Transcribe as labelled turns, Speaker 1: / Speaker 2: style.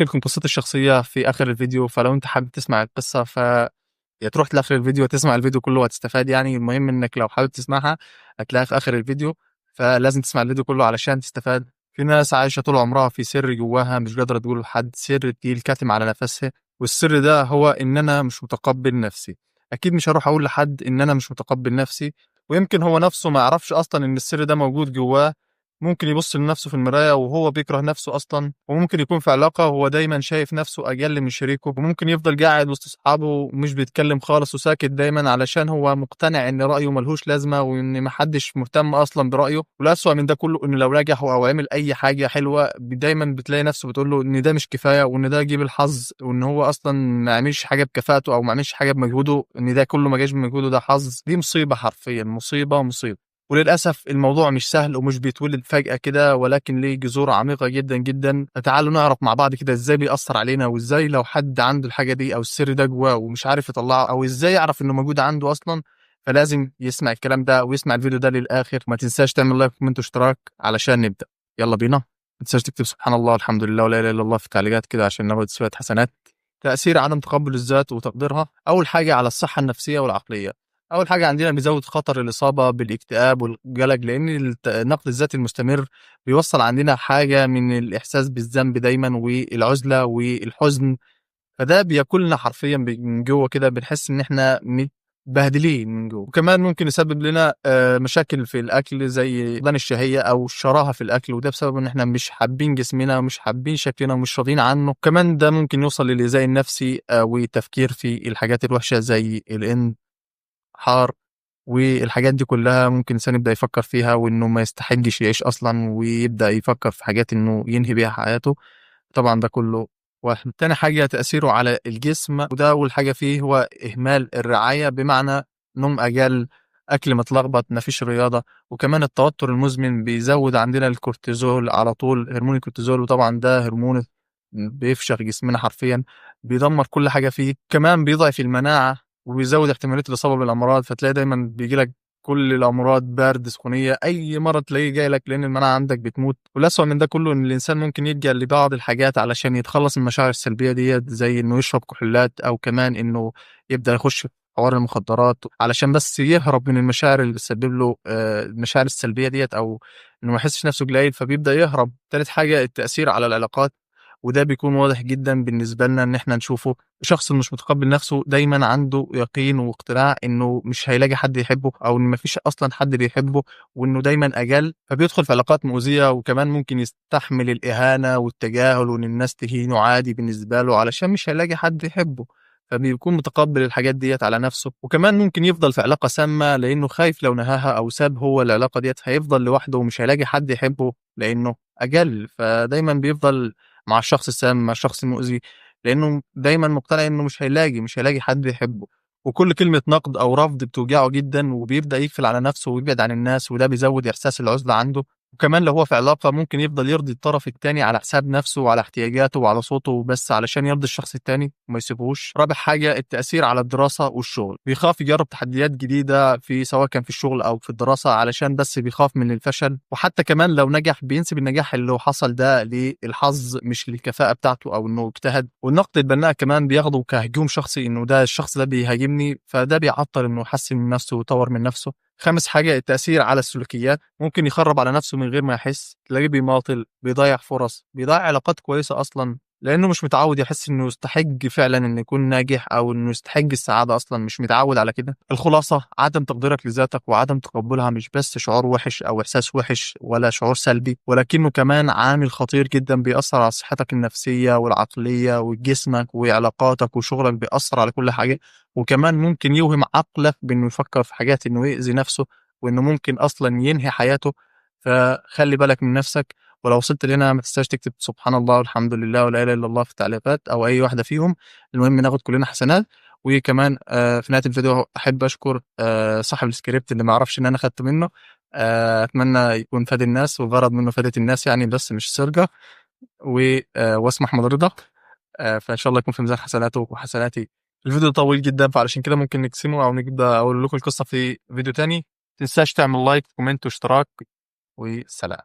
Speaker 1: لكم قصتي الشخصية في آخر الفيديو، فلو أنت حابب تسمع القصة يا تروح لآخر الفيديو وتسمع الفيديو كله وهتستفاد يعني. المهم إنك لو حابب تسمعها هتلاقيها في آخر الفيديو، فلازم تسمع الفيديو كله علشان تستفاد. في ناس عايشة طول عمرها في سر جواها مش قادرة تقوله لحد، سر تقيل كاتم على نفسها، والسر ده هو إن أنا مش متقبل نفسي. أكيد مش هروح أقول لحد إن أنا مش متقبل نفسي، ويمكن هو نفسه ما يعرفش أصلا إن السر ده موجود جواه. ممكن يبص لنفسه في المراية وهو بيكره نفسه أصلا، وممكن يكون في علاقة وهو دايما شايف نفسه أقل من شريكه، وممكن يفضل قاعد وسط أصحابه ومش بيتكلم خالص وساكت دايما علشان هو مقتنع إن رأيه ملهوش لازمة وإن محدش مهتم أصلا برأيه. والأسوأ من ده كله إنه لو نجح أو عمل أي حاجة حلوة دايما بتلاقي نفسه بتقول له إن ده مش كفاية وإن ده جيب الحظ، وإن هو أصلا ما عملش حاجة بكفاءته أو ما عملش حاجة بمجهوده، إن ده كله ما جاش بمجهوده، ده حظ. دي مصيبة، حرفيا مصيبة مصيبة. وللأسف الموضوع مش سهل ومش بيتولد فجأة كده، ولكن ليه جذور عميقة جدا جدا. تعالوا نعرف مع بعض كده ازاي بيأثر علينا، وازاي لو حد عنده الحاجة دي او السر ده جواه ومش عارف يطلعه، او ازاي يعرف انه موجود عنده اصلا. فلازم يسمع الكلام ده ويسمع الفيديو ده للآخر. ما تنساش تعمل لايك وكومنت واشتراك علشان نبدأ. يلا بينا. ما تنساش تكتب سبحان الله والحمد لله ولا إله إلا الله في التعليقات كده عشان ناخد شوية حسنات. تأثير عدم تقبل الذات وتقديرها. أول حاجة على الصحة النفسية والعقلية. أول حاجة عندنا بيزود خطر الإصابة بالاكتئاب والقلق، لأن النقد الذاتي المستمر بيوصل عندنا حاجة من الإحساس بالذنب دايما والعزلة والحزن. فده بياكلنا حرفيا من جوه كده، بنحس إن إحنا متبهدلين من جوه. وكمان ممكن يسبب لنا مشاكل في الأكل زي فقدان الشهية أو الشراهة في الأكل، وده بسبب إن إحنا مش حابين جسمنا ومش حابين شكلنا ومش راضيين عنه. كمان ده ممكن يوصل للإيذاء النفسي والتفكير في الحاجات الوحشة زي الانتحار. والحاجات دي كلها ممكن الإنسان يبدأ يفكر فيها وإنه ما يستحقش يعيش أصلا، ويبدأ يفكر في حاجات إنه ينهي بيها حياته. طبعا ده كله واحد. تاني حاجة تأثيره على الجسم، وده أول حاجة فيه هو إهمال الرعاية، بمعنى نوم أقل، أكل متلخبط، مفيش رياضة. وكمان التوتر المزمن بيزود عندنا الكورتيزول على طول، هرمون الكورتيزول، وطبعا ده هرمون بيفشخ جسمنا حرفيا، بيدمر كل حاجة فيه. كمان بيضعف المناعة وبيزود احتمالية الإصابة بالأمراض، فتلاقي دايما بيجيلك كل الأمراض، برد، سخونية، أي مرض تلاقيه جايلك لأن المناعة عندك بتموت. والأسوأ من ده كله إن الإنسان ممكن يلجأ لبعض الحاجات علشان يتخلص من المشاعر السلبية ديت، زي إنه يشرب كحولات، أو كمان إنه يبدأ يخش في حوار المخدرات علشان بس يهرب من المشاعر اللي بتسبب له المشاعر السلبية ديت، أو إنه ما يحسش نفسه قليل فبيبدأ يهرب. تالت حاجة التأثير على العلاقات، وده بيكون واضح جدا بالنسبة لنا إن إحنا نشوفه. شخص مش متقبل نفسه دايما عنده يقين واقتناع إنه مش هيلاقي حد يحبه، أو إن مفيش أصلا حد بيحبه، وإنه دايما أجل، فبيدخل في علاقات مؤذية. وكمان ممكن يستحمل الإهانة والتجاهل وإن الناس تهينه عادي بالنسبة له علشان مش هيلاقي حد يحبه، فبيكون متقبل الحاجات ديت على نفسه. وكمان ممكن يفضل في علاقة سامة لأنه خايف لو نهاها أو ساب هو العلاقة ديت هيفضل لوحده ومش هيلاقي حد يحبه لأنه أجل. فدايما بيفضل مع الشخص السام، مع الشخص المؤذي، لأنه دايما مقتنع إنه مش هيلاقي حد يحبه. وكل كلمة نقد أو رفض بتوجعه جدا، وبيبدأ يقفل على نفسه ويبعد عن الناس، وده بيزود إحساس العزلة عنده. وكمان لو هو في علاقة ممكن يفضل يرضي الطرف التاني على حساب نفسه وعلى احتياجاته وعلى صوته بس علشان يرضي الشخص التاني وما يسيبهوش. رابع حاجة التأثير على الدراسة والشغل، بيخاف يجرب تحديات جديدة في سواء كان في الشغل أو في الدراسة علشان بس بيخاف من الفشل. وحتى كمان لو نجح بينسب النجاح اللي هو حصل ده للحظ مش للكفاءة بتاعته أو إنه اجتهد. والنقد البناء كمان بياخده كهجوم شخصي، إنه ده الشخص ده بيهاجمني، فده بيعطل إنه يحسن من نفسه ويطور من نفسه. خامس حاجة التأثير على السلوكيات، ممكن يخرب على نفسه من غير ما يحس، تلاقيه بيماطل، بيضيع فرص، بيضيع علاقات كويسة أصلا لأنه مش متعود يحس إنه يستحق فعلا إنه يكون ناجح أو إنه يستحق السعادة، أصلا مش متعود على كده. الخلاصة عدم تقديرك لذاتك وعدم تقبلها مش بس شعور وحش أو إحساس وحش ولا شعور سلبي، ولكنه كمان عامل خطير جدا بيأثر على صحتك النفسية والعقلية وجسمك وعلاقاتك وشغلك، بيأثر على كل حاجة. وكمان ممكن يوهم عقلك بإنه يفكر في حاجات إنه يأذي نفسه وإنه ممكن أصلا ينهي حياته. فخلي بالك من نفسك. ولو وصلت لنا ما تنساش تكتب سبحان الله والحمد لله ولا إله إلا الله في التعليقات أو أي واحدة فيهم. المهم ناخد كلنا حسنات. وكمان في نهاية الفيديو أحب أشكر صاحب السكريبت اللي ما أعرفش إن أنا خدته منه. أتمنى يكون فاد الناس وغرض منه فادة الناس يعني، بس مش سرقة. واسمه أحمد رضا. فإن شاء الله يكون في ميزان حسناته وحسناتي. الفيديو طويل جدا فعلشان كده ممكن نقسمه أو نبدأ أقول لكم القصة في فيديو تاني. تنساش تعمل لايك كومنت واشتراك، والسلام.